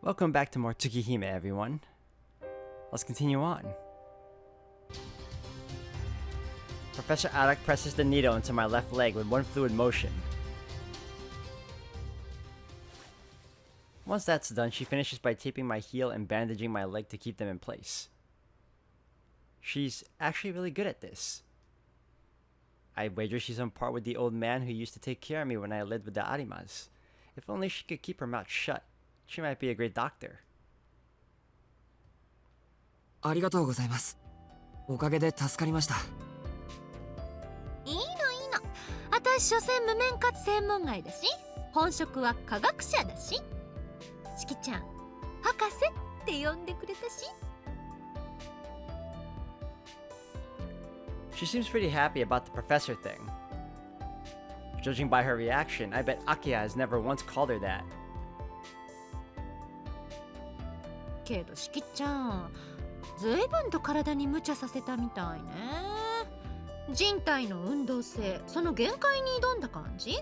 Welcome back to more Tsukihime, everyone. Let's continue on. Professor Arak presses the needle into my left leg with one fluid motion. Once that's done, she finishes by taping my heel and bandaging my leg to keep them in place. She's actually really good at this. I wager she's on par with the old man who used to take care of me when I lived with the Arimas. If only she could keep her mouth shut. She might be a great doctor. ありがとうございます。おかげで助かりました。いいの。私所詮無面活専門外だし、本職は科学者だし。しきちゃん、博士って呼んでくれたし。She seems pretty happy about the professor thing. Judging by her reaction, I bet Akia has never once called her that. けどしきちゃん、ずいぶんと体に無茶させたみたいね。人体の運動性、その限界に挑んだ感じ？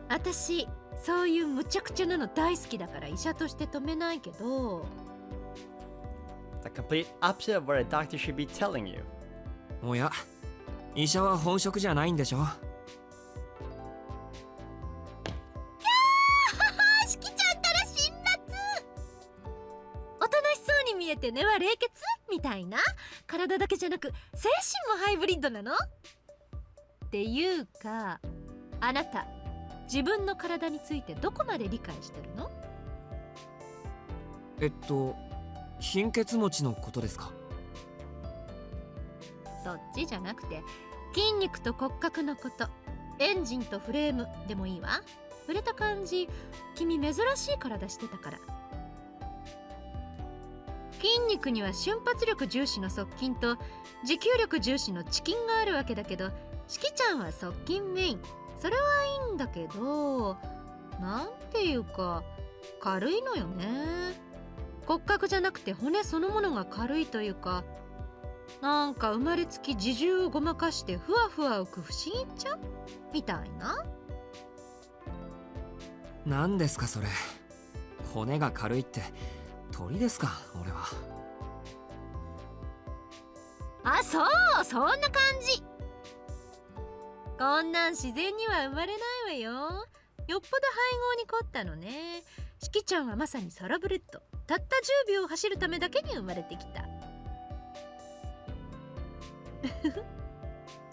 私、そういう無茶苦茶なの大好きだから医者として止めないけど。The complete opposite of what a doctor should be telling you. おや、医者は本職じゃないんでしょ？しきちゃんたら辛辣。おとなしそうに見えて根は冷血みたいな。体だけじゃなく精神もハイブリッドなの？っていうか、あなた自分の体についてどこまで理解してるの？貧血持ちのことですか？そっちじゃなくて、筋肉と骨格のこと、エンジンとフレームでもいいわ。触れた感じ、君珍しい体してたから。筋肉には瞬発力重視の側筋と持久力重視の遅筋があるわけだけど、しきちゃんは側筋メイン。それはいいんだけど、なんていうか軽いのよね。骨格じゃなくて骨そのものが軽いというか、なんか生まれつき自重をごまかしてふわふわ浮く不思議ちゃんみたいな。何ですかそれ。骨が軽いって鳥ですか？俺は。あ、そう、そんな感じ。こんなん自然には生まれないわよ。よっぽど配合に凝ったのね。しきちゃんはまさにサラブレッド。たった10秒走るためだけに生まれてきた。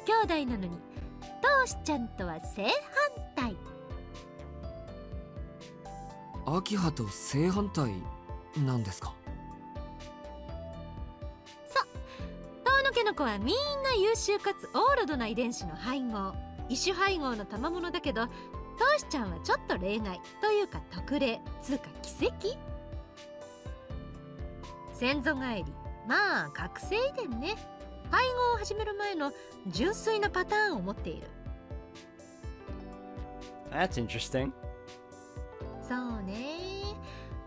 兄弟なのにトシちゃんとは正反対。秋葉と正反対なんですか？そう、遠野家の子はみんな優秀かつオールドな遺伝子の配合、異種配合の賜物だけど、トシちゃんはちょっと例外というか特例つうか奇跡。先祖返り、まあ覚醒遺伝ね。配合を始める前の純粋なパターンを持っている。 That's interesting. そうね。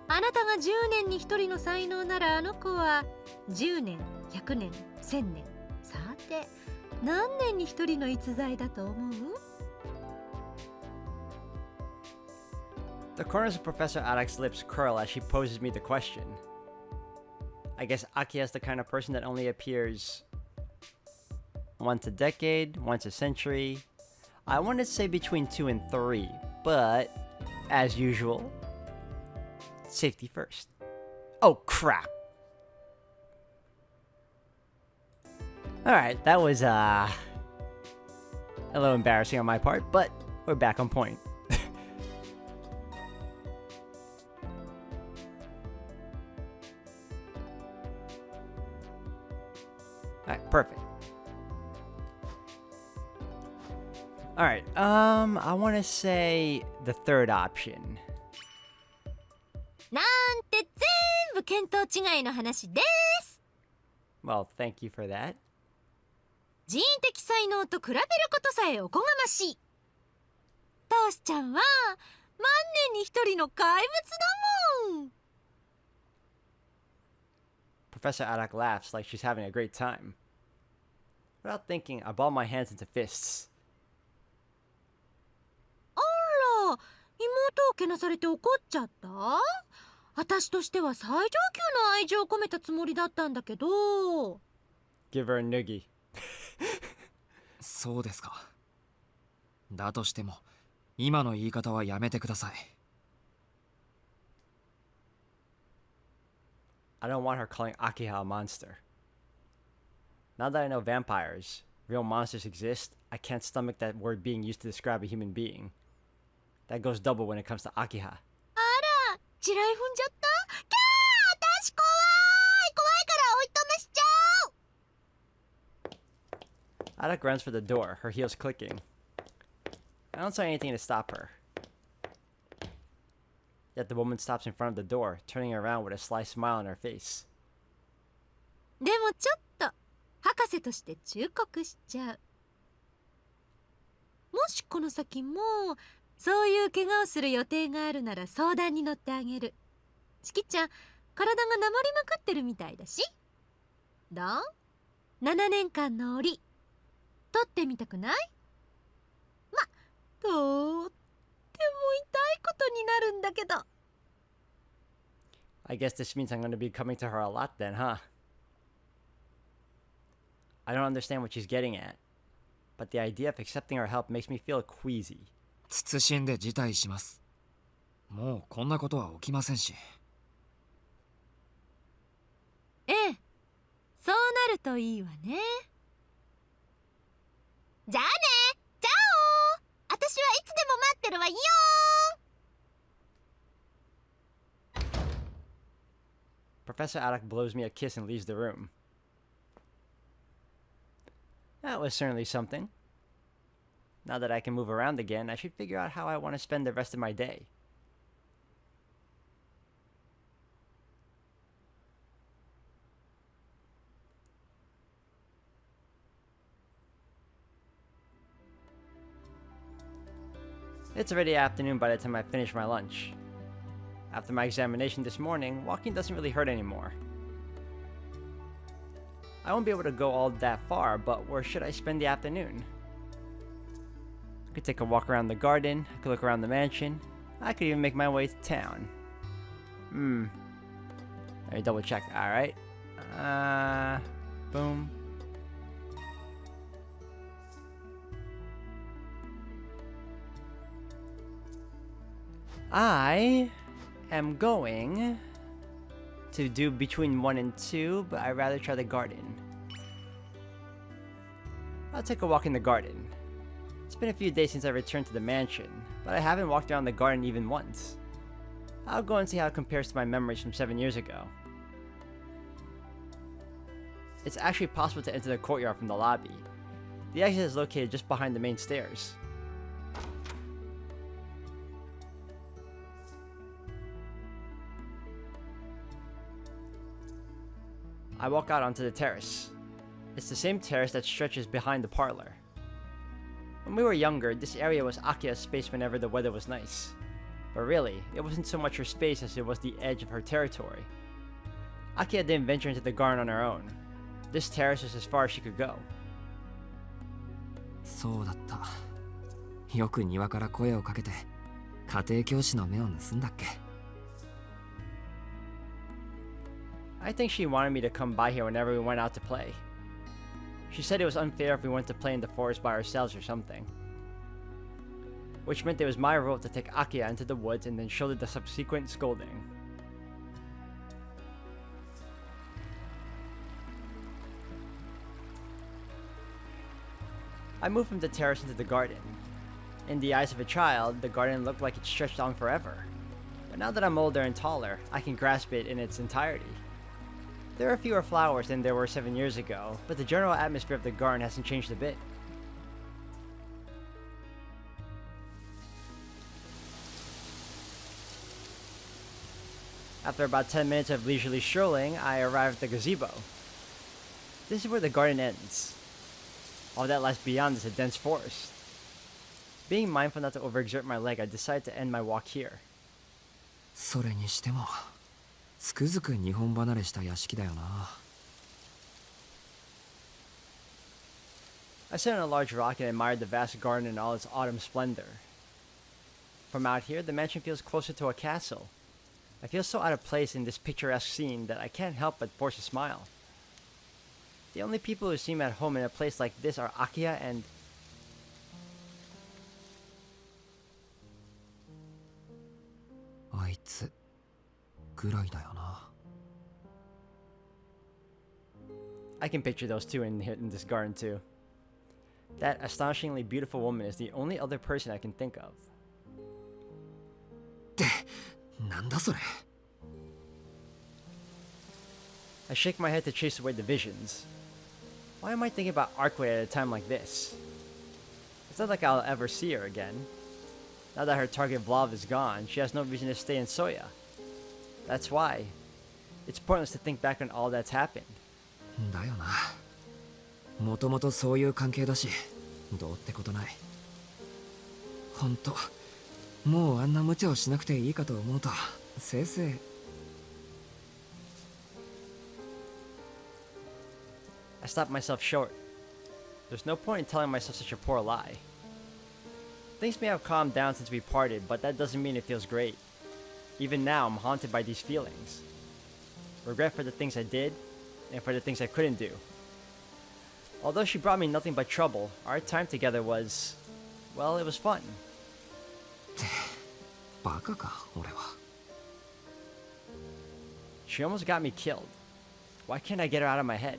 あなたが10年に1人の才能なら、あの子は10年、100年、1000年。さて、何年に1人の逸材だと思う？ The corners of Professor Arak's lips curl as she poses me the question. I guess Akia's the kind of person that only appears once a decade, once a century. I want to say between 2 and 3, but as usual, safety first. Oh crap. Alright, that was a little embarrassing on my part, but we're back on point. Alright, perfect. Alright, I want to say the third option. なんて全部見当違いの話です。 Well, thank you for that. 人的才能と比べることさえおこがましい。トシちゃんは万年に一人の怪物だもん。 Professor Arak laughs like she's having a great time. Without thinking, I ball my hands into fists. あら、妹をけなされて怒っちゃった？私としては最上級の愛情を込めたつもりだったんだけど。 Give her a noogie. そうですか。だとしても今の言い方はやめてください。I don't want her calling Akiha a monster. Now that I know vampires, real monsters exist, I can't stomach that word being used to describe a human being. That goes double when it comes to Akiha. あら、地雷踏んじゃった？キャー、私怖いからおいとめしちゃう。 Adak runs for the door, her heels clicking. I don't say anything to stop her. Yet the woman stops in front of the door, turning around with a sly smile on her face. でもちょっと博士として忠告しちゃう。もしこの先もそういう怪我をする予定があるなら相談に乗ってあげる。しきちゃん、体がなまりまくってるみたいだし。どう？7年間の檻取ってみたくない？ま、とっても痛いことになるんだけど。 I guess this means I'm going to be coming to her a lot then, huh? I don't understand what she's getting at, but the idea of accepting her help makes me feel queasy. 慎んで辞退します。もうこんなことは起きませんし。ええ、そうなるといいわね。じゃあね、じゃあおー、私はいつでも待ってるわよー。 Professor Adak blows me a kiss and leaves the room. That was certainly something. Now that I can move around again, I should figure out how I want to spend the rest of my day. It's already afternoon by the time I finish my lunch. After my examination this morning, walking doesn't really hurt anymore. I won't be able to go all that far, but where should I spend the afternoon? I could take a walk around the garden, I could look around the mansion, I could even make my way to town. Let me double check. Alright. Boom. I am going to do between 1 and 2, but I'd rather try the garden. I'll take a walk in the garden. It's been a few days since I returned to the mansion, but I haven't walked around the garden even once. I'll go and see how it compares to my memories from 7 years ago. It's actually possible to enter the courtyard from the lobby. The exit is located just behind the main stairs. I walk out onto the terrace. It's the same terrace that stretches behind the parlor. When we were younger, this area was Akia's space whenever the weather was nice. But really, it wasn't so much her space as it was the edge of her territory. Akia didn't venture into the garden on her own. This terrace was as far as she could go. そうだった。よく庭から声をかけて家庭教師の目を盗んだっけ。 I think she wanted me to come by here whenever we went out to play. She said it was unfair if we went to play in the forest by ourselves or something. Which meant it was my role to take Akia into the woods and then shoulder the subsequent scolding. I moved from the terrace into the garden. In the eyes of a child, the garden looked like it stretched on forever. But now that I'm older and taller, I can grasp it in its entirety. There are fewer flowers than there were 7 years ago, but the general atmosphere of the garden hasn't changed a bit. After about 10 minutes of leisurely strolling, I arrive at the gazebo. This is where the garden ends. All that lies beyond is a dense forest. Being mindful not to overexert my leg, I decided to end my walk here. それにしてもつくづく日本離れした屋敷だよな。 I sat on a large rock and admired the vast garden in all its autumn splendor. From out here, the mansion feels closer to a castle. I feel so out of place in this picturesque scene that I can't help but force a smile. The only people who seem at home in a place like this are Akiya and... I can picture those two in this garden too. That astonishingly beautiful woman is the only other person I can think of. なんだそれ。 I shake my head to chase away the visions. Why am I thinking about Arkway at a time like this? It's not like I'll ever see her again. Now that her target Vlav is gone, she has no reason to stay in Soya. That's why. It's pointless to think back on all that's happened. だよな。もともとそういう関係だし、どうってことない。ほんと、もうあんな無茶をしなくていいかと思うと、せいぜい。I stopped myself short. There's no point in telling myself such a poor lie. Things may have calmed down since we parted, but that doesn't mean it feels great. Even now, I'm haunted by these feelings. Regret for the things I did, and for the things I couldn't do. Although she brought me nothing but trouble, our time together was... well, it was fun. バカか、俺は。She almost got me killed. Why can't I get her out of my head?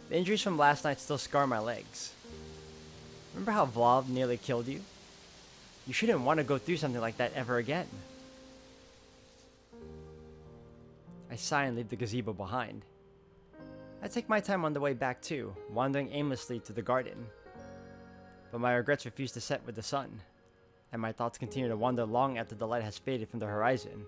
The injuries from last night still scar my legs. Remember how Vlav nearly killed you? You shouldn't want to go through something like that ever again. I sigh and leave the gazebo behind. I take my time on the way back too, wandering aimlessly to the garden. But my regrets refuse to set with the sun, and my thoughts continue to wander long after the light has faded from the horizon.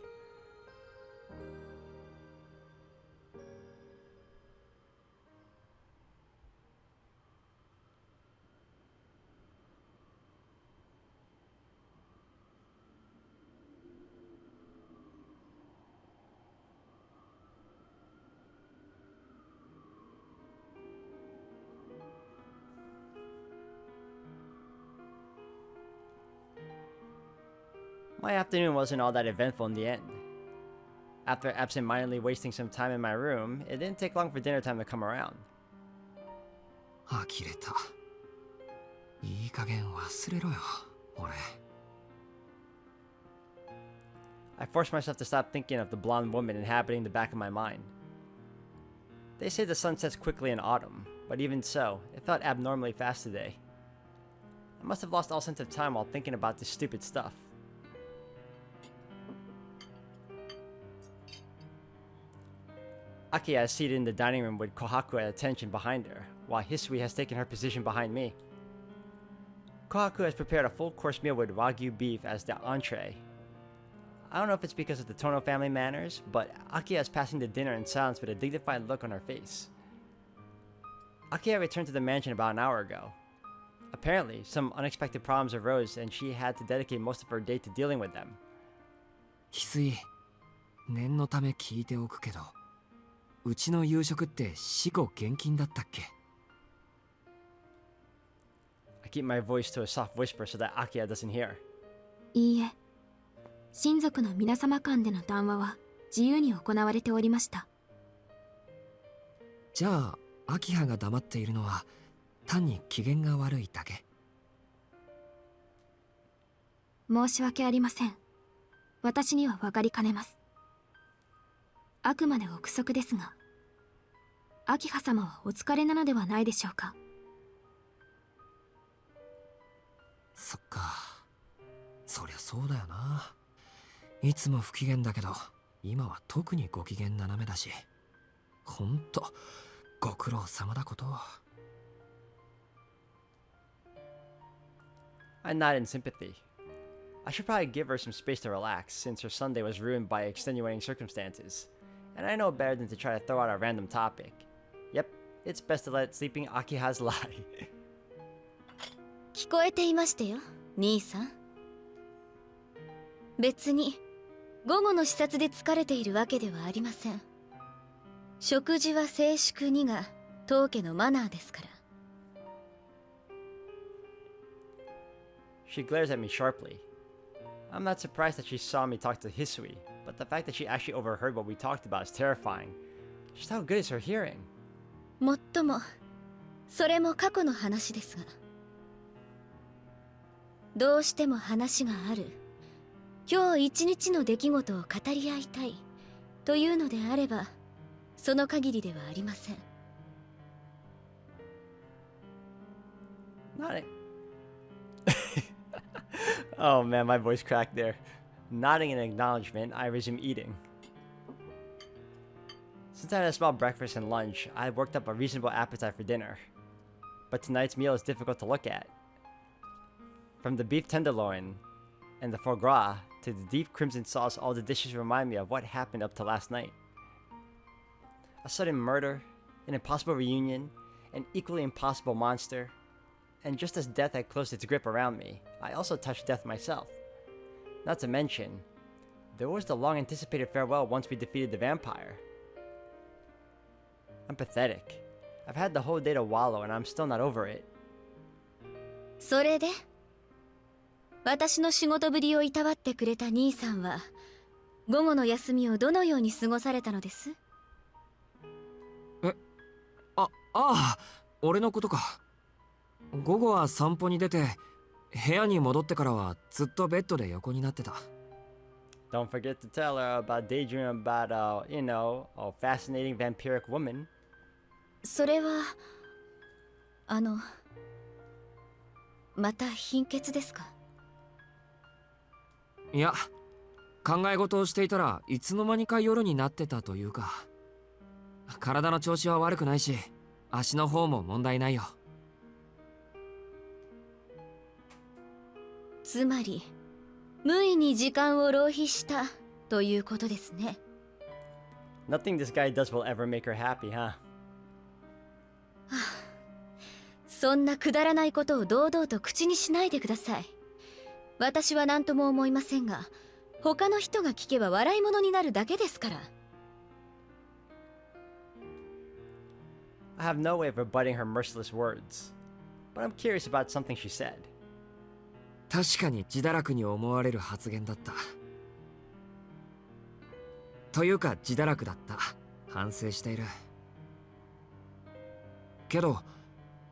My afternoon wasn't all that eventful in the end. After absent-mindedly wasting some time in my room, it didn't take long for dinner time to come around. 呆れた。いい加減忘れろよ、俺。I forced myself to stop thinking of the blonde woman inhabiting the back of my mind. They say the sun sets quickly in autumn, but even so, it felt abnormally fast today. I must have lost all sense of time while thinking about this stupid stuff. Akiya is seated in the dining room with Kohaku at attention behind her, while Hisui has taken her position behind me. Kohaku has prepared a full-course meal with Wagyu beef as the entree. I don't know if it's because of the Tono family manners, but Akiya is passing the dinner in silence with a dignified look on her face. Akiya returned to the mansion about an hour ago. Apparently, some unexpected problems arose and she had to dedicate most of her day to dealing with them. 翡翠、念のため聞いておくけど、うちの夕食って死後現金だったっけ？ I keep my voice to a soft whisper so that Akiya doesn't hear. いいえ、親族の皆様間での談話は自由に行われておりました。じゃあ、秋葉が黙っているのは単に機嫌が悪いだけ。申し訳ありません。私には分かりかねます。あくまで憶測ですが、秋葉様はお疲れなのではないでしょうか。そっか、そりゃそうだよな。いつも不機嫌だけど、今は特にご機嫌斜めだし、ほんとご苦労様だこと。I nod in sympathy. I should probably give her some space to relax, since her Sunday was ruined by extenuating circumstances. And I know better than to try to throw out a random topic. Yep, it's best to let sleeping Akiha's lie. 聞こえていましたよ、兄さん。別に午後の視察で疲れているわけではありません。食事は静粛にが当家のマナーですから。She glares at me sharply. I'm not surprised that she saw me talk to Hisui, but the fact that she actually overheard what we talked about is terrifying. Just how good is her hearing? もっともそれも過去の話ですが、どうしても話がある、今日一日の出来事を語り合いたいというのであれば、その限りではありません。Nodding. Oh man, my voice cracked there. Nodding in acknowledgement, I resume eating. Since I had a small breakfast and lunch, I had worked up a reasonable appetite for dinner. But tonight's meal is difficult to look at. From the beef tenderloin and the foie gras to the deep crimson sauce, all the dishes remind me of what happened up to last night. A sudden murder, an impossible reunion, an equally impossible monster, and just as death had closed its grip around me, I also touched death myself. Not to mention, there was the long-anticipated farewell once we defeated the vampire. I'm pathetic. I've had the whole day to wallow and I'm still not over it. それで私の仕事ぶりをいたわってくれた兄さんは午後の休みをどのように過ごされたのです？ああ、俺のことか。午後は散歩に出て、部屋に戻ってからはずっとベッドで横になってた。Don't forget to tell her about daydreaming about, a fascinating vampiric woman. それはまた貧血ですか？いや、考え事をしていたらいつの間にか夜になってたというか、体の調子は悪くないし、足の方も問題ないよ。つまり無意に時間を浪費したということですね。Nothing this guy does will ever make her happy, huh? そんなくだらないことを堂々と口にしないでください。私は何とも思いませんが、他の人が聞けば笑い物になるだけですから。I have no way of rebutting her merciless words, but I'm curious about something she said. 確かに自堕落に思われる発言だった。というか自堕落だった。反省している。けど、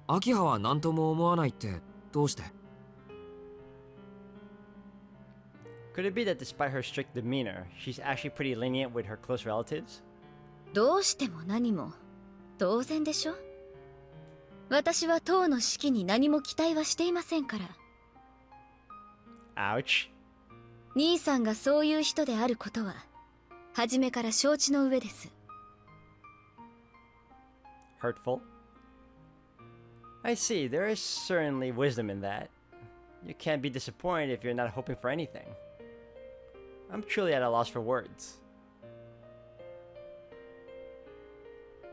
秋葉は何とも思わないってどうして？ Could it be that despite her strict demeanor, she's actually pretty lenient with her close relatives? どうしても何も当然でしょ。私は党の指揮に何も期待はしていませんから。Ouch. 兄さんがそういう人であることは初めから承知の上です。Hurtful? I see, there is certainly wisdom in that. You can't be disappointed if you're not hoping for anything. I'm truly at a loss for words.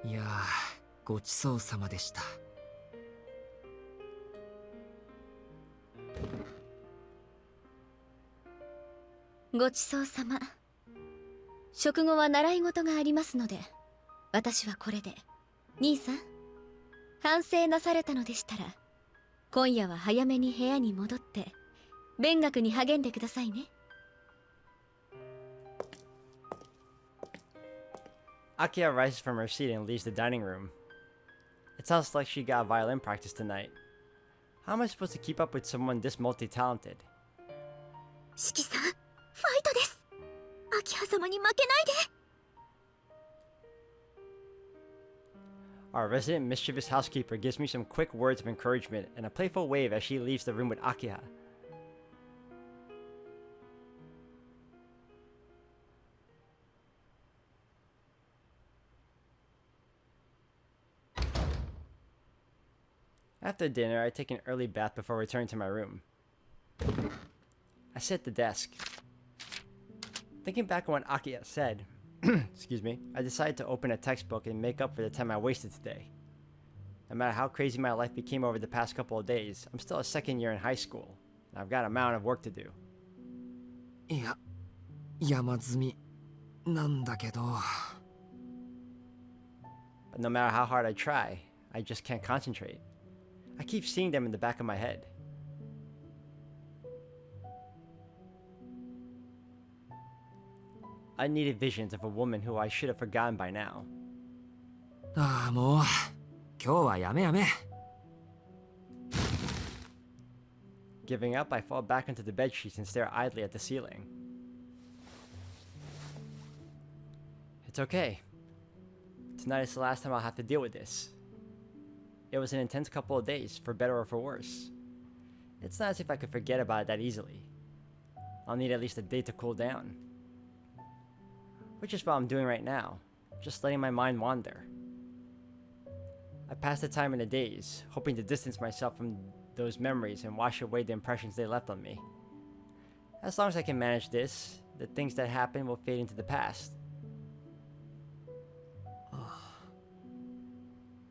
いやー、ごちそうさまでした。ごちそうさま。食後は習い事がありますので、私はこれで。兄さん、反省なされたのでしたら、今夜は早めに部屋に戻って勉学に励んでくださいね。Akia rises from her seat and leaves the dining room. It sounds like she got violin practice tonight. How am I supposed to keep up with someone this multi-talented? 四季さん、ファイトです。秋葉様に負けないで。Our resident mischievous housekeeper gives me some quick words of encouragement and a playful wave as she leaves the room with Akiha. After dinner, I take an early bath before returning to my room. I sit at the desk. Thinking back on what Akiha said, excuse me, I decided to open a textbook and make up for the time I wasted today. No matter how crazy my life became over the past couple of days, I'm still a second year in high school, and I've got a mountain of work to do. いや、山積みなんだけど。But no matter how hard I try, I just can't concentrate. I keep seeing them in the back of my head. unneeded visions of a woman who I should have forgotten by now. ああ、もう今日はやめやめ。 Giving up, I fall back into the bedsheets and stare idly at the ceiling. It's okay. Tonight is the last time I'll have to deal with this. It was an intense couple of days, for better or for worse. It's not as if I could forget about it that easily. I'll need at least a day to cool down. Which is what I'm doing right now, just letting my mind wander. I pass the time in a daze, hoping to distance myself from those memories and wash away the impressions they left on me. As long as I can manage this, the things that happened will fade into the past.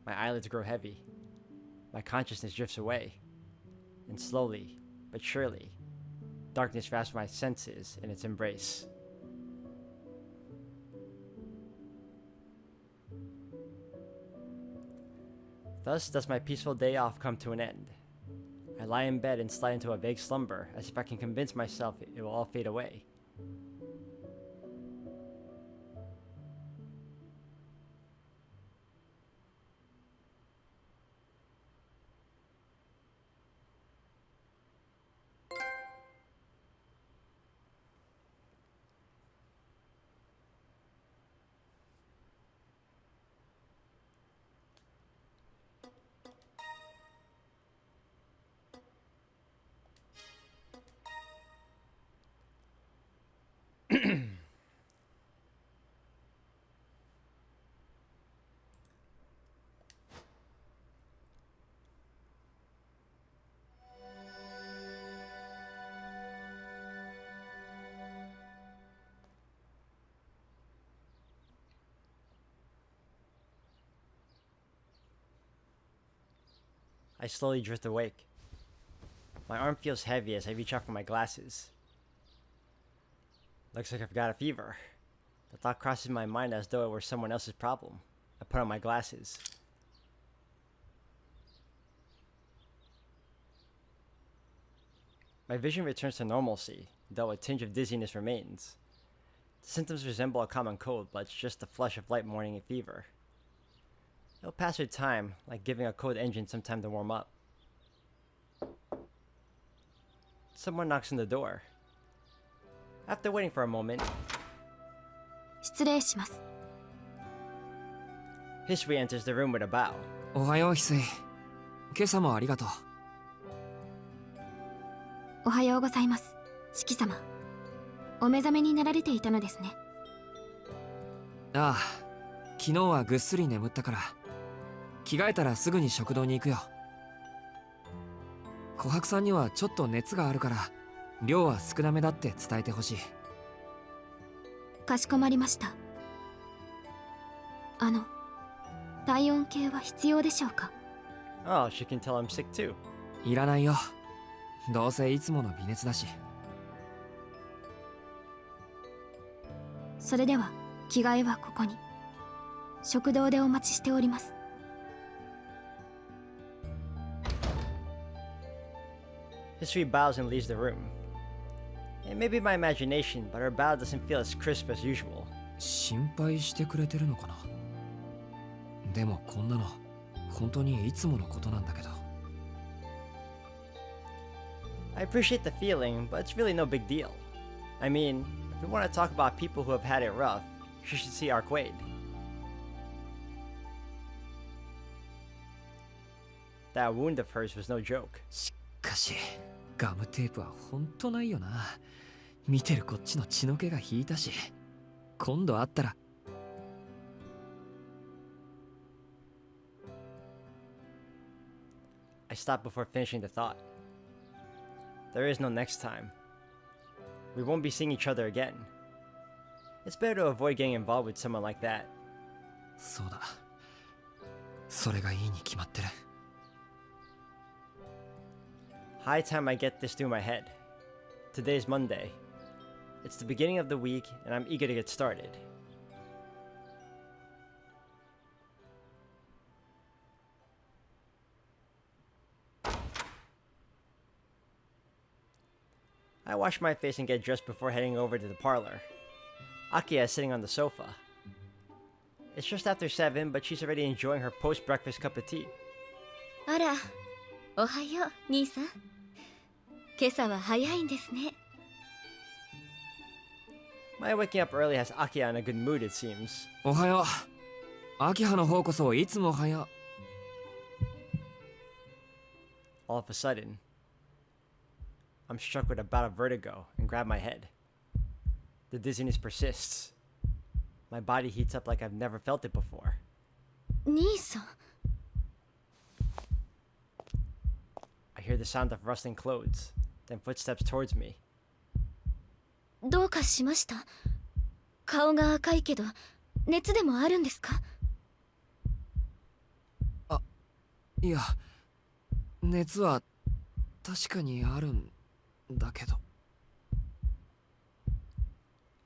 My eyelids grow heavy. My consciousness drifts away. And slowly, but surely, darkness wraps my senses in its embrace. Thus does my peaceful day off come to an end. I lie in bed and slide into a vague slumber, as if I can convince myself it will all fade away. I slowly drift awake. My arm feels heavy as I reach out for my glasses. Looks like I've got a fever. The thought crosses my mind as though it were someone else's problem. I put on my glasses. My vision returns to normalcy, though a tinge of dizziness remains. The symptoms resemble a common cold, but it's just a flush of light morning fever. It'll pass with time, like giving a cold engine some time to warm up. Someone knocks on the door. After waiting for a moment, 失礼します。 History enters the room with a bow. おはよう翡翠。今朝もありがとう。おはようございます、四季様。お目覚めになられていたのですね。ああ、昨日はぐっすり眠ったから着替えたらすぐに食堂に行くよ。琥珀さんにはちょっと熱があるから量は少なめだって伝えてほしい。かしこまりました。体温計は必要でしょうか？ Oh, she can tell I'm sick too. いらないよ。どうせいつもの微熱だし。それでは着替えはここに。食堂でお待ちしております。 History bows and leaves the room. It may be my imagination, but her bow doesn't feel as crisp as usual. 心配してくれてるのかな。でもこんなの本当にいつものことなんだけど。I appreciate the feeling, but it's really no big deal. I mean, if we want to talk about people who have had it rough, you should see Arquade. That wound of hers was no joke. しかしガムテープは本当ないよな。見てるこっちの血の気が引いたし、今度会ったら。I stopped before finishing the thought. There is no next time. We won't be seeing each other again. It's better to avoid getting involved with someone like that. そうだ。それがいいに決まってる。High time I get this through my head. Today's Monday. It's the beginning of the week, and I'm eager to get started. I wash my face and get dressed before heading over to the parlor. Akiya is sitting on the sofa. It's just after 7, but she's already enjoying her post-breakfast cup of tea. あら、おはよう兄さん。今朝は早いんですね。 My waking up early has Akiya in a good mood, it seems. おはよう。秋葉の方こそいつもおはよ All of a sudden, I'm struck with a bout of vertigo and grab my head. The dizziness persists. My body heats up like I've never felt it before. 兄さん。 I hear the sound of rustling clothes, then footsteps towards me. どうかしました？顔が赤いけど熱でもあるんですか？う。いや、熱は確かにあるんだけど。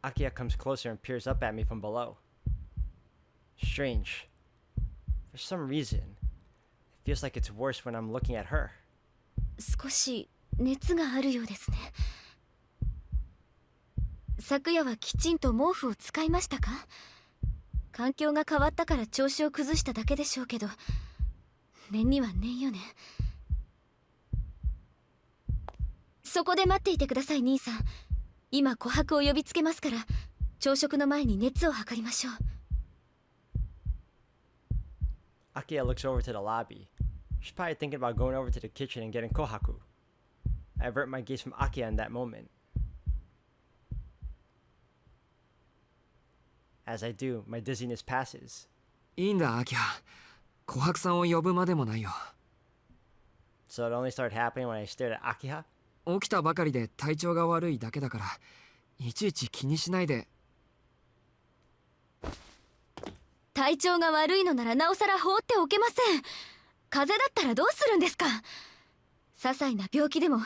Akiya comes closer and peers up at me from below. Strange. For some reason, it feels like it's worse when I'm looking at her. 少し熱があるようですね。昨夜はきちんと毛布を使いましたか？環境が変わったから調子を崩しただけでしょうけど、念には念よね。そこで待っていてください兄さん。今琥珀を呼びつけますから、朝食の前に熱を測りましょう。 Akiya looks over to the lobby. She's probably thinking about going over to the kitchen and getting kohaku. I avert my gaze from Akiya in that moment. As I do, my dizziness passes. いいんだ、秋葉。琥珀さんを呼ぶまでもないよ。 So it only started happening when I stared at Akiha? 起きたばかりで体調が悪いだけだから、いちいち気にしないで。体調が悪いのならなおさら放っておけません。風邪だったらどうするんですか？些細な病気でも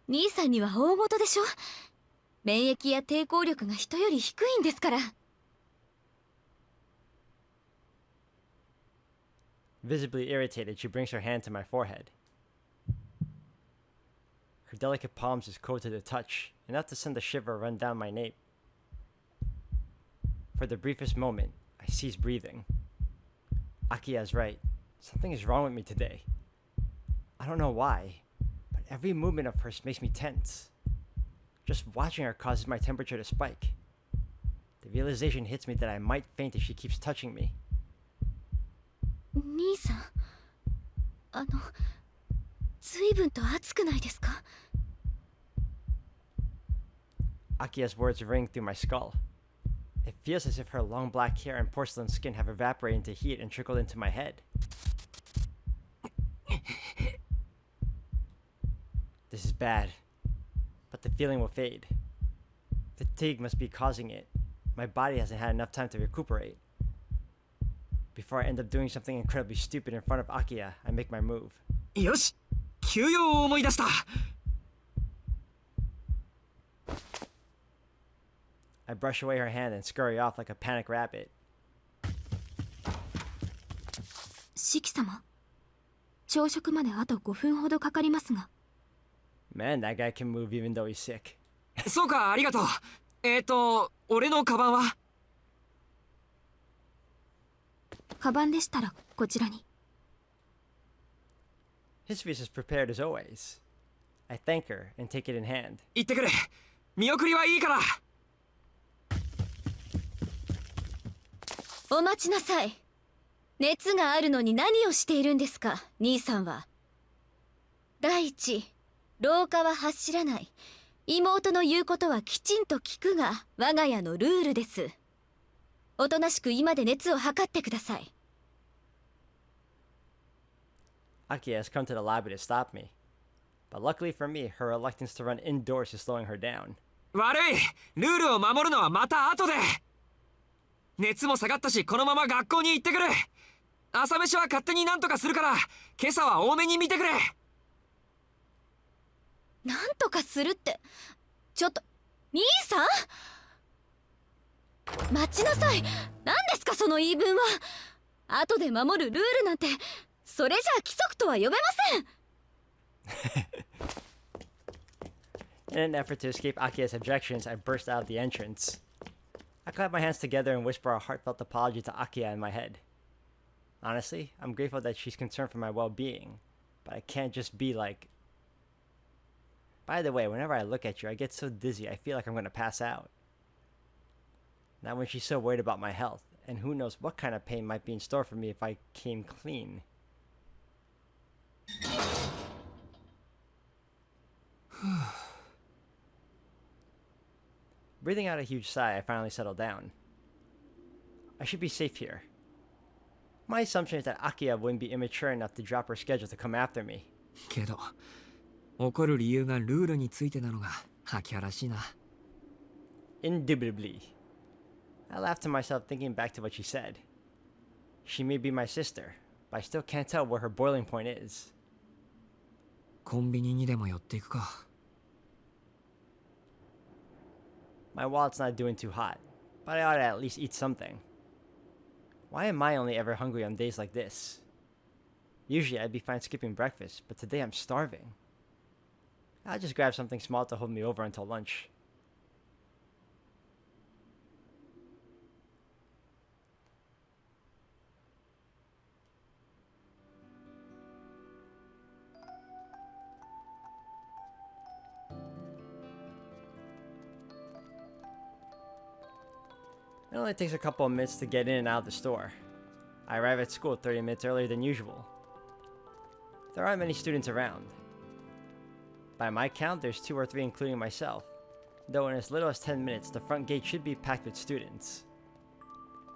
兄さんには大事でしょ。免疫や抵抗力が人より低いんですから。 Visibly irritated, she brings her hand to my forehead. Her delicate palms is cold to the touch, enough to send a shiver run down my nape. For the briefest moment, I cease breathing. Akiya is right. Something is wrong with me today. I don't know why, but every movement of hers makes me tense. Just watching her causes my temperature to spike. The realization hits me that I might faint if she keeps touching me. 兄さん、随分と熱くないですか？ Akiya's words ring through my skull. It feels as if her long black hair and porcelain skin have evaporated into heat and trickled into my head. This is bad, but the feeling will fade. Fatigue must be causing it. My body hasn't had enough time to recuperate. Before I end up doing something incredibly stupid in front of Akiya, I make my move. よし、休養を思い出した。I brush away her hand and scurry off like a panicked rabbit. 四季様、朝食まであと5分ほどかかりますが。 Man, that guy can move even though he's sick. そうか、ありがとう。俺のカバンは？カバンでしたらこちらに。 His face is prepared as always. I thank her and take it in hand. 行ってくる。見送りはいいから。お待ちなさい。熱があるのに何をしているんですか、兄さんは。第一、廊下は走らない。妹の言うことはきちんと聞くが我が家のルールです。おとなしく居間で熱を測ってください。 Akiya has come to the lobby to stop me. But luckily for me, her reluctance to run indoors is slowing her down. 悪い。ルールを守るのはまた後で。熱も下がったし、このまま学校に行ってくる。朝飯は勝手になんとかするから、今朝は多めに見てくれ。なんとかするって、ちょっと兄さん、待ちなさい。何ですかその言い分は。後で守るルールなんて、それじゃあ規則とは呼べません。In an effort to escape Akiya's objections, I burst out of the entrance. I clap my hands together and whisper a heartfelt apology to Akia in my head. Honestly, I'm grateful that she's concerned for my well-being, but I can't just be like... By the way, whenever I look at you, I get so dizzy I feel like I'm gonna pass out. Not when she's so worried about my health, and who knows what kind of pain might be in store for me if I came clean. Breathing out a huge sigh, I finally settle down. I should be safe here. My assumption is that Akia wouldn't be immature enough to drop her schedule to come after me. けど、怒る理由がルールについてなのがハキハらしいな。Indubitably. I laughed to myself thinking back to what she said. She may be my sister, but I still can't tell where her boiling point is. コンビニにでも寄っていくか。My wallet's not doing too hot, but I ought to at least eat something. Why am I only ever hungry on days like this? Usually I'd be fine skipping breakfast, but today I'm starving. I'll just grab something small to hold me over until lunch. It only takes a couple of minutes to get in and out of the store. I arrive at school 30 minutes earlier than usual. There aren't many students around. By my count, there's 2 or 3 including myself, though in as little as 10 minutes, the front gate should be packed with students.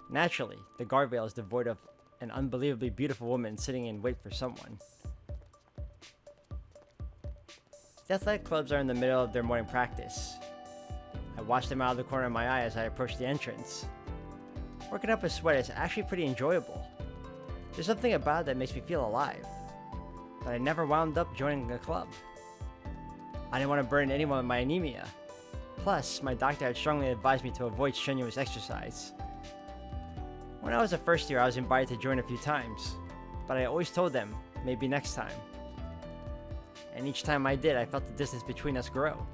Naturally, the guardrail is devoid of an unbelievably beautiful woman sitting in wait for someone. The athletic clubs are in the middle of their morning practice. I watch them out of the corner of my eye as I approach the entrance. Working up a sweat is actually pretty enjoyable. There's something about it that makes me feel alive. But I never wound up joining a club. I didn't want to burden anyone with my anemia. Plus, my doctor had strongly advised me to avoid strenuous exercise. When I was a first year, I was invited to join a few times, but I always told them, maybe next time. And each time I did, I felt the distance between us grow.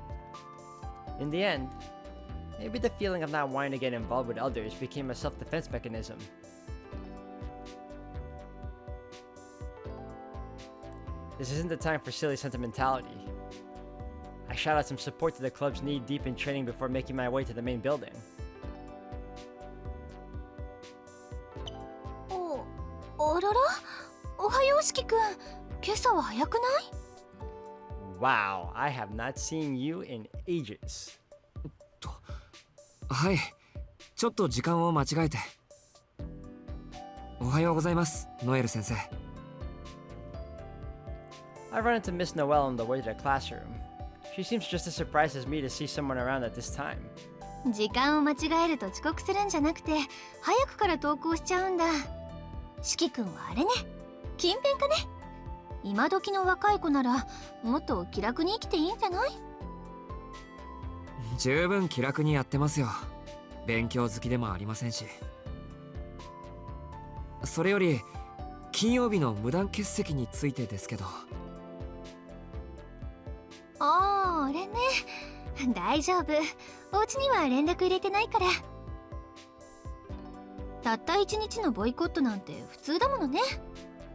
In the end, maybe the feeling of not wanting to get involved with others became a self-defense mechanism. This isn't the time for silly sentimentality. I shout out some support to the club's knee-deep in training before making my way to the main building. Oh, あらら、おはようしきくん。今朝は早くない？ Wow, I have not seen you in ages. はい、ちょっと時間を間違えて。おはようございます、ノエル先生。I run into Miss Noelle on the way to the classroom. She seems just as surprised as me to see someone around at this time. 時間を間違えると遅刻するんじゃなくて、早くから登校しちゃうんだ。しきくんはあれね、勤勉かね。今時の若い子ならもっと気楽に生きていいんじゃない？十分気楽にやってますよ。勉強好きでもありませんし。それより金曜日の無断欠席についてですけど。あれね、大丈夫。お家には連絡入れてないから。たった1日のボイコットなんて普通だものね。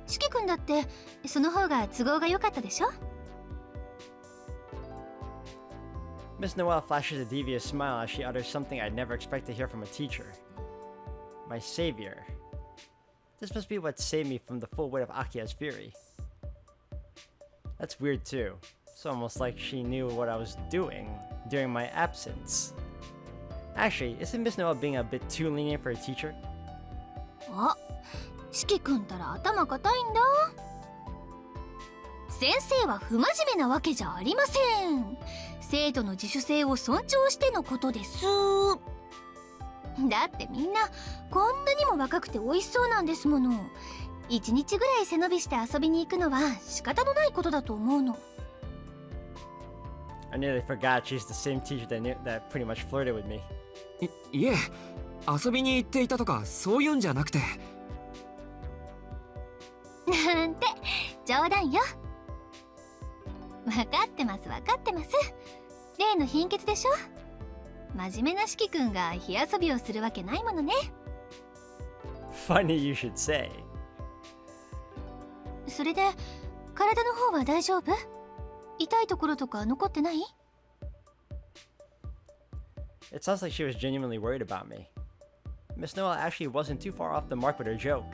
しきくんだってその方が都合が良かったでしょ？ Miss Noelle flashes a devious smile as she utters something I'd never expect to hear from a teacher. My savior. This must be what saved me from the full weight of Akia's fury. That's weird too. It's almost like she knew what I was doing during my absence. Actually, isn't Miss Noelle being a bit too lenient for a teacher? あ、しきくんたら頭固いんだ。先生は不真面目なわけじゃありません。生徒の自主性を尊重してのことです。だってみんなこんなにも若くて美味しそうなんですもの。1日ぐらい背伸びして遊びに行くのは仕方のないことだと思うの。I nearly forgot she's the same teacher that pretty much flirted with me. いえ、遊びに行っていたとかそういうんじゃなくて。なんて冗談よ。分かってます分かってます。例の貧血でしょ。真面目な四季くんが火遊びをするわけないものね。Funny you should say. それで体の方は大丈夫？痛いところとか残ってない？ It sounds like she was genuinely worried about me. Miss Noel actually wasn't too far off the mark with her joke,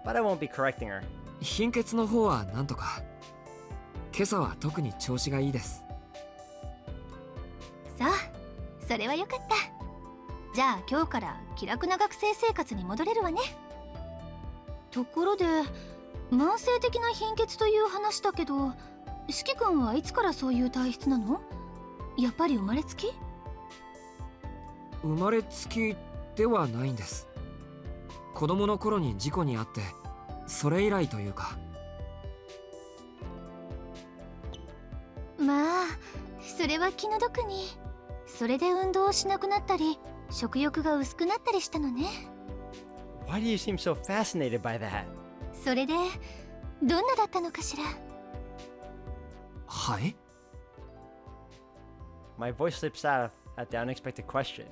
but I won't be correcting her. 貧血の方はなんとか。今朝は特に調子がいいです。さあ、それはよかった。じゃあ今日から気楽な学生生活に戻れるわね。ところで慢性的な貧血という話だけど、四季くんはいつからそういう体質なの？やっぱり生まれつき？生まれつきではないんです。子供の頃に事故に遭って、それ以来というか。まあそれは気の毒に。それで運動をしなくなったり食欲が薄くなったりしたのね。 Why do you seem so fascinated by that? それでどんなだったのかしら。はい？ My voice slips out at the unexpected question.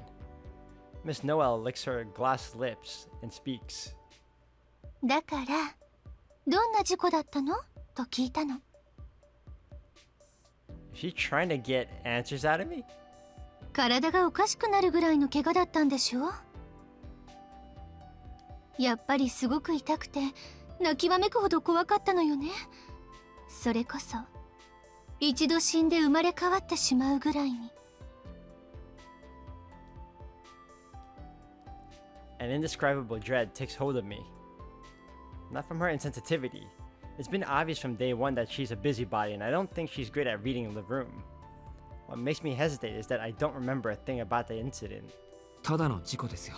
Miss Noel licks her glass lips and speaks. だからどんな事故だったのと聞いたの。 Is she trying to get answers out of me? 体がおかしくなるぐらいの怪我だったんでしょ？やっぱりすごく痛くて泣きわめくほど怖かったのよね。それこそ一度死んで生まれ変わってしまうぐらいに。 An indescribable dread takes hold of me. Not from her insensitivity. It's been obvious from day one that she's a busybody, and I don't think she's great at reading the room. What makes me hesitate is that I don't remember a thing about the incident. ただの事故ですよ。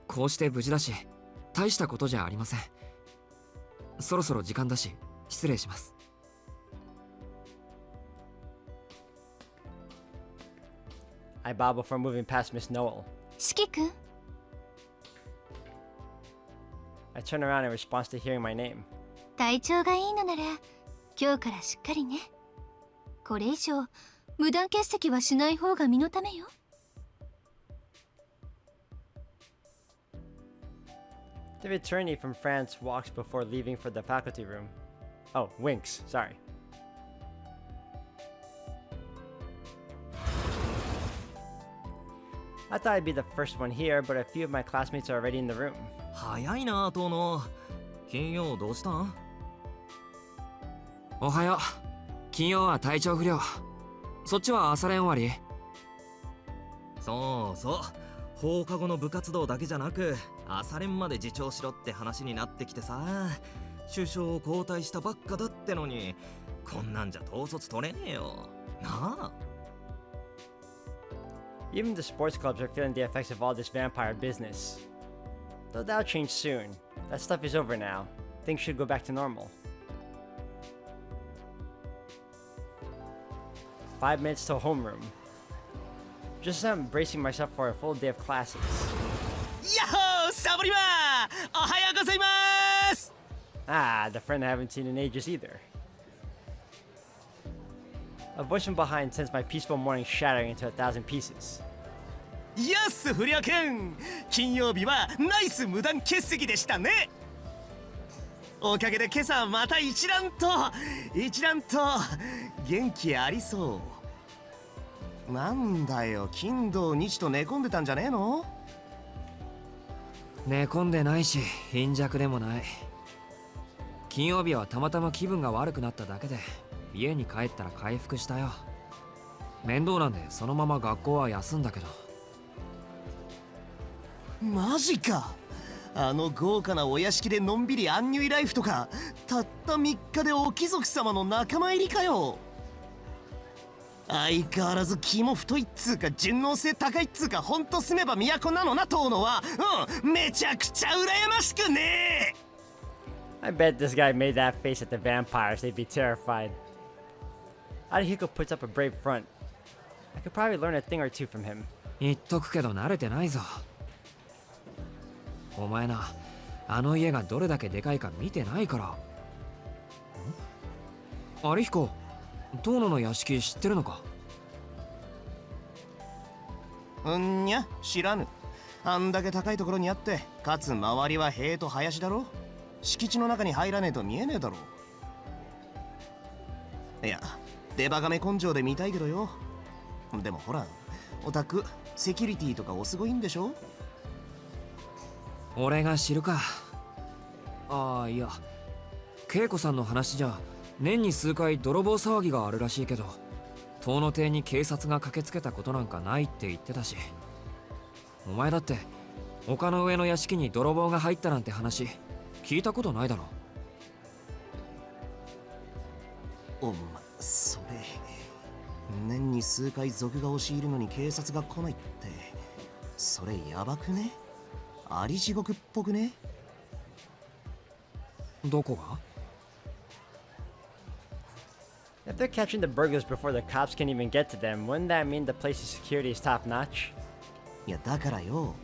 こうして無事だし、大したことじゃありません。そろそろ時間だし、失礼します。I bow before moving past Miss Noel. 四季くん、 I turn around in response to hearing my name. 体調がいいのなら今日からしっかりね。これ以上無断欠席はしない方が身のためよ。 The returnee from France walks before leaving for the faculty room. Oh, winks, sorry. I thought I'd be the first one here, but a few of my classmates are already in the room. 早いな遠野。金曜どうしたん？おはよう。金曜は体調不良。そっちは朝練終わり？そうそう、放課後の部活動だけじゃなく朝練まで自重しろって話になってきてさ、首相を交代したばっかだってのにこんなんじゃ統率取れねえよなあ。Even the sports clubs are feeling the effects of all this vampire business. Though that'll change soon. That stuff is over now. Things should go back to normal. 5 minutes till homeroom. Just as I'm bracing myself for a full day of classes. やっほー、サボりまー、おはようございます。 Ah, the friend I haven't seen in ages either. A voice from behind sends my peaceful morning shattering into 1,000 pieces. やっす不良くん、金曜日はナイス無断欠席でしたね。おかげで今朝また一段と元気ありそう。なんだよ、金土日と寝込んでたんじゃねえの？寝込んでないし、貧弱でもない。金曜日はたまたま気分が悪くなっただけで、家に帰ったら回復したよ。面倒なんでそのまま学校は休んだけど。マジか。あの豪華なお屋敷でのんびりアンニュイライフとか、たった3日でお貴族様の仲間入りかよ。相変わらず気も太いっつうか順応性高いっつうか、ほんと住めば都なのな遠野は。めちゃくちゃ羨ましくねえ。 I bet this guy made that face at the vampires. They'd be terrified. Arihiko puts up a brave front. I could probably learn a thing or two from him. 言っとくけど慣れてないぞ。お前な、あの家がどれだけでかいか見てないから。有彦、遠野の屋敷知ってるのか？うんにゃ、知らぬ。あんだけ高いところにあって、かつ周りは塀と林だろ。敷地の中に入らねえと見えねえだろ。いや、デバガメ根性で見たいけどよ。でもほら、オタクセキュリティとかおすごいんでしょ。俺が知るか。ああ、いや、恵子さんの話じゃ年に数回泥棒騒ぎがあるらしいけど、遠野邸に警察が駆けつけたことなんかないって言ってたし。お前だって丘の上の屋敷に泥棒が入ったなんて話聞いたことないだろ。お前、それ年に数回賊が押し入るのに警察が来ないって、それやばくね。あり地獄っぽくね。どこが？ If they're catching the burglars before the cops can even get to them, wouldn't that mean the place's security is top notch? いやだからよ、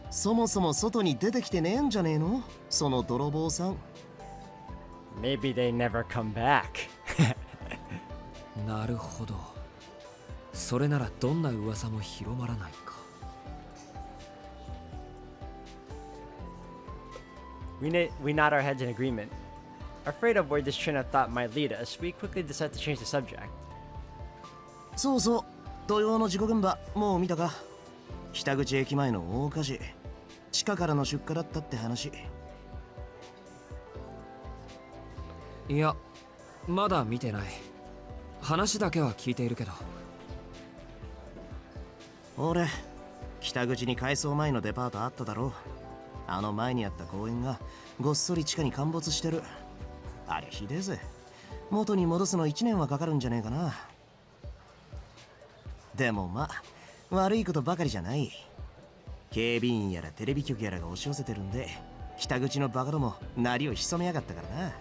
そもそも外に出てきてねえんじゃねえの、その泥棒さん。 Maybe they never come back. なるほど。それならどんな噂も広まらないか。We nod our heads in agreement. Afraid of where this train of thought might lead us, we quickly decide to change the subject. そうそう、土曜の事故現場もう見たか。北口駅前の大火事、地下からの出火だったって話。いや、まだ見てない。話だけは聞いているけど。俺、北口に改装前のデパートあっただろ。あの前にあった公園がごっそり地下に陥没してる。あれひでえぜ。元に戻すの1年はかかるんじゃねえかな。でもまあ悪いことばかりじゃない。警備員やらテレビ局やらが押し寄せてるんで、北口のバカども鳴りを潜めやがったからな。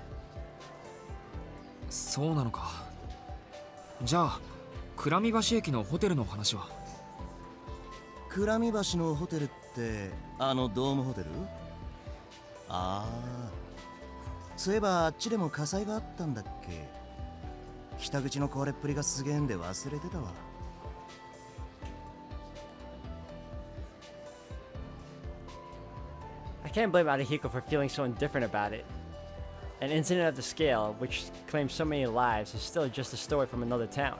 そうなのか。じゃあ倉見橋駅のホテルの話は？倉見橋のホテルってあのドームホテル？ああ、そういえばあっちでも火災があったんだっけ。北口の壊れっぷりがすげえんで忘れてたわ。I can't blame Arihiko for feeling so indifferent about it. An incident of the scale, which claims so many lives, is still just a story from another town.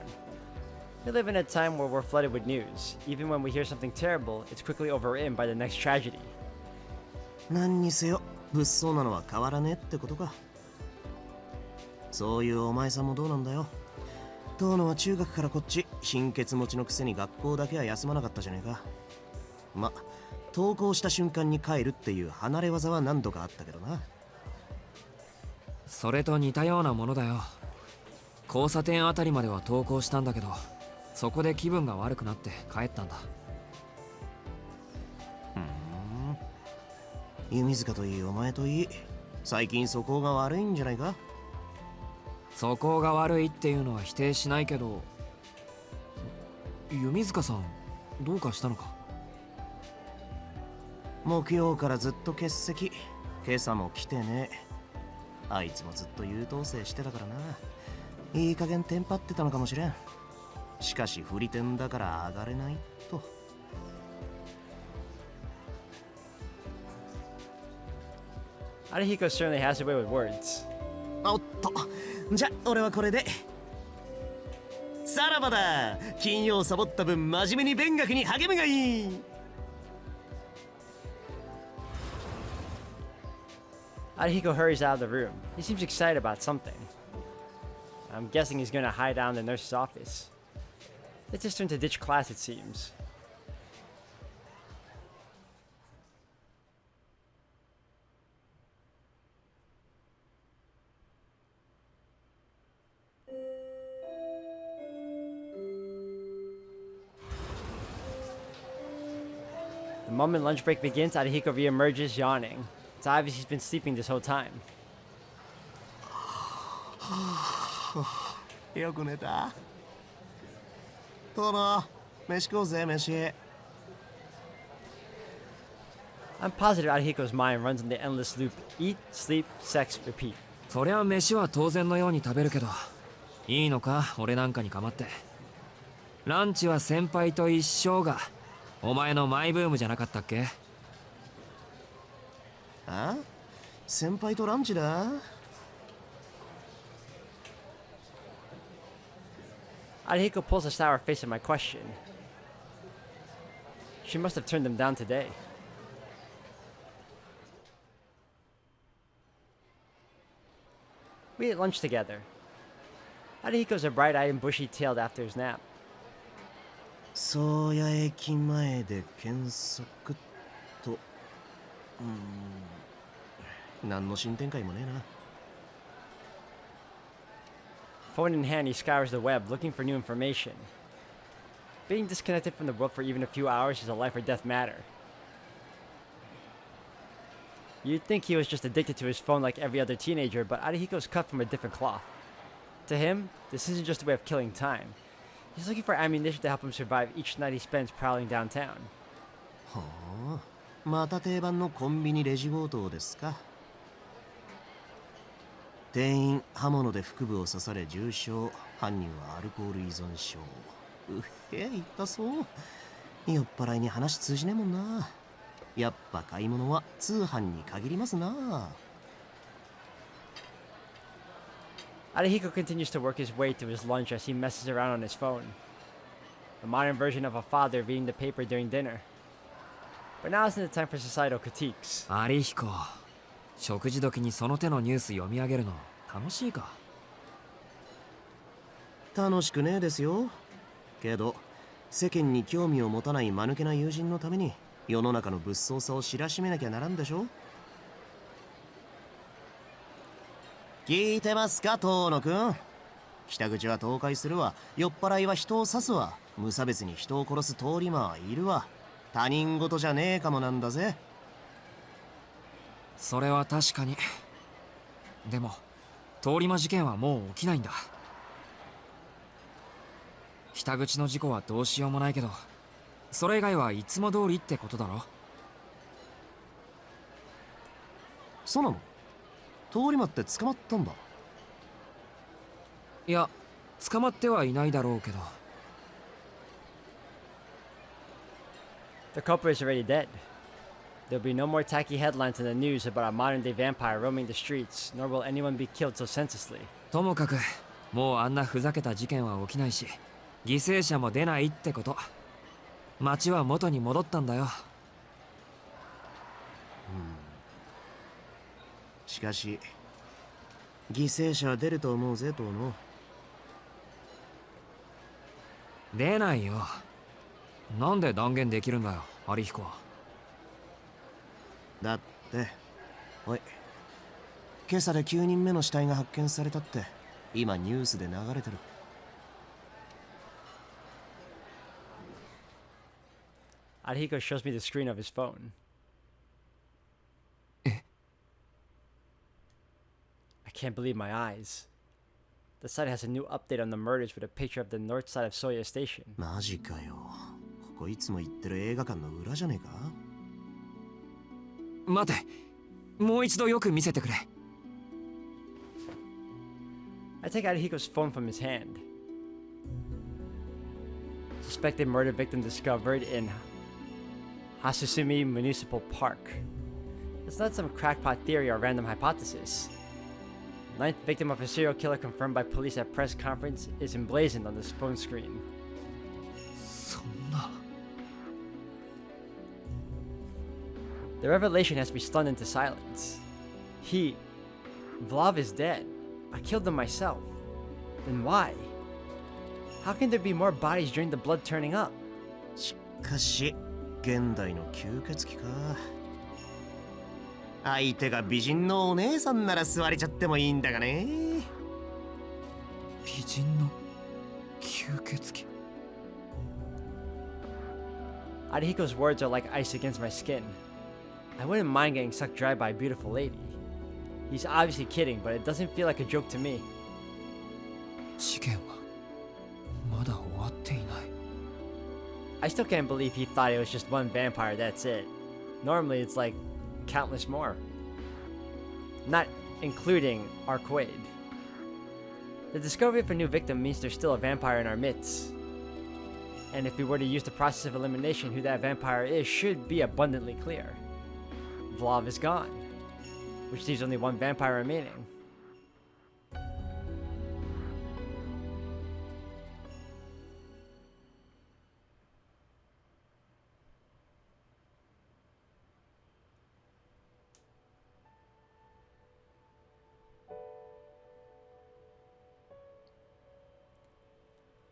We live in a time where we're flooded with news. Even when we hear something terrible, it's quickly overwritten by the next tragedy. 何にせよ物騒なのは変わらねえってことか。そういうお前さんもどうなんだよ。当のは中学からこっち貧血持ちのくせに学校だけは休まなかったじゃねえか。ま、登校した瞬間に帰るっていう離れ技は何度かあったけどな。それと似たようなものだよ。交差点あたりまでは登校したんだけど、そこで気分が悪くなって帰ったんだ。弓塚といいお前といい、最近素行が悪いんじゃないか。素行が悪いっていうのは否定しないけど、弓塚さんどうかしたのか？木曜からずっと欠席、今朝も来てね。あいつもずっと優等生してたからな。いい加減テンパってたのかもしれん。しかし振り点だから上がれないと。Arihiko certainly has a way with words. おっと、じゃ俺はこれで。さらばだ。金曜サボった分真面目に勉学に励むがいい。Arihiko hurries out of the room. He seems excited about something. I'm guessing he's gonna hide down in the nurse's office. It's his turn to ditch class, it seems. The moment lunch break begins, Arihiko reemerges yawning. It's obvious he's been sleeping this whole time. よく寝た？殿、飯食おうぜ、飯。I'm positive Arihiko's mind runs in the endless loop: eat, sleep, sex, repeat. そりゃ飯は当然のように食べるけど、いいのか俺なんかに構って。ランチは先輩と一生がお前のマイブームじゃなかったっけ？あ？先輩とランチだ。Arihiko pulls a sour face at my question. She must have turned him down today. We ate lunch together. Arihiko's a bright-eyed and bushy-tailed after his nap. 宗谷駅前で検索と何の進展会もねえな。 Phone in hand, he scours the web, looking for new information. Being disconnected from the world for even a few hours is a life or death matter. You'd think he was just addicted to his phone like every other teenager, but Arihiko's cut from a different cloth. To him, this isn't just a way of killing time. He's looking for ammunition to help him survive each night he spends prowling downtown. ほう、また定番のコンビニレジ強盗ですか。店員刃物で腹部を刺され重傷、犯人はアルコール依存症。うへえ、言ったそう。酔っ払いに話通じねえもんな。やっぱ買い物は通販に限りますな。 Arihiko continues to work his way through his lunch as he messes around on his phone. A modern version of a father reading the paper during dinner. But now isn't the time for societal critiques. アリヒコ、食事時にその手のニュース読み上げるの楽しいか？楽しくねえですよ。けど世間に興味を持たない間抜けな友人のために世の中の物騒さを知らしめなきゃならんでしょ。聞いてますか、遠野くん。北口は倒壊するわ、酔っ払いは人を刺すわ、無差別に人を殺す通り魔はいるわ。他人事じゃねえかもなんだぜ。それは確かに。でも通り魔事件はもう起きないんだ。北口の事故はどうしようもないけど、それ以外はいつも通りってことだろ。そうなの？通り魔って捕まったんだ。いや、捕まってはいないだろうけど。The culprit is already dead. There'll be no more tacky headlines in the news about a modern-day vampire roaming the streets, nor will anyone be killed so senselessly. ともかく、もうあんなふざけた事件は起きないし、犠牲者も出ないってこと。街は元に戻ったんだよ。しかし犠牲者は出ると思うぜ、遠野。出ないよ。なんで断言できるんだよ、アリヒコは。だっておい、今朝で9人目の死体が発見されたって今ニュースで流れてる。Arihiko shows me the screen of his phone. I can't believe my eyes. The site has a new update on the murders with a picture of the north side of Soya Station. マジかよ。ここいつも行ってる映画館の裏じゃねえか？待て、もう一度よく見せてくれ。I take Arihiko's phone from his hand. Suspected murder victim discovered in Hasusumi Municipal Park. It's not some crackpot theory or random hypothesis. Ninth victim of a serial killer confirmed by police at press conference is emblazoned on this phone screen. そんな。The revelation has me stunned into silence. Vlav is dead. I killed him myself. Then why? How can there be more bodies during the blood turning up? しかし現代の吸血鬼か。相手が美人のお姉さんなら座れちゃってもいいんだがね。美人の吸血鬼。 Arihiko's words are like ice against my skin. I wouldn't mind getting sucked dry by a beautiful lady. He's obviously kidding, but it doesn't feel like a joke to me. 事件はまだ終わっていない。I still can't believe he thought it was just one vampire, that's it. Normally it's like countless more. Not including our Quaid. The discovery of a new victim means there's still a vampire in our midst. And if we were to use the process of elimination, who that vampire is should be abundantly clear. Vlav is gone, which leaves only one vampire remaining.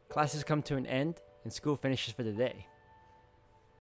Classes come to an end, and school finishes for the day.